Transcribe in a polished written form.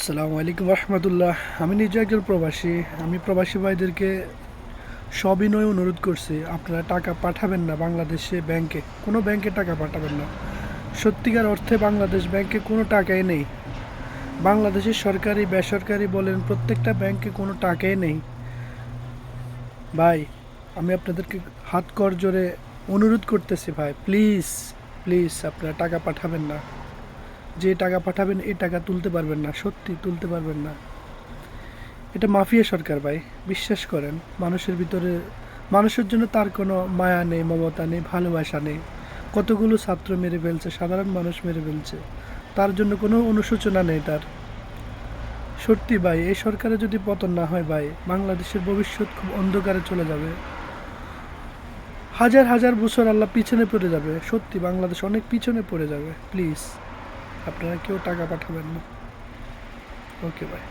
আসসালামু আলাইকুম রহমতুল্লাহ। আমি নিজে একজন প্রবাসী। আমি প্রবাসী ভাইদেরকে সবিনয় অনুরোধ করছি, আপনারা টাকা পাঠাবেন না বাংলাদেশে ব্যাংকে, কোনো ব্যাংকে টাকা পাঠাবেন না। সত্যিকার অর্থে বাংলাদেশ ব্যাংকে কোনো টাকাই নেই। বাংলাদেশের সরকারি বেসরকারি বলেন, প্রত্যেকটা ব্যাংকে কোনো টাকাই নেই। ভাই, আমি আপনাদেরকে হাত করজোড়ে অনুরোধ করতেছি ভাই, প্লিজ প্লিজ আপনারা টাকা পাঠাবেন না। যে টাকা পাঠাবেন এই টাকা তুলতে পারবেন না, সত্যি তুলতে পারবেন না। এটা মাফিয়া সরকার ভাই, বিশ্বাস করেন। মানুষের ভিতরে, মানুষের জন্য তার কোনো মায়া নেই, মমতা নেই, ভালোবাসা নেই। কতগুলো ছাত্র মেরে ফেলছে, সাধারণ মানুষ মেরে ফেলছে, তার জন্য কোনো অনুশোচনা নেই তার। সত্যি ভাই, এই সরকারে যদি পতন না হয় ভাই, বাংলাদেশের ভবিষ্যৎ খুব অন্ধকারে চলে যাবে। হাজার হাজার বছর আল্লাহ পিছনে পড়ে যাবে, সত্যি বাংলাদেশ অনেক পিছনে পড়ে যাবে। প্লিজ আপনারা কেউ টাকা পাঠাবেন না। ওকে ভাই।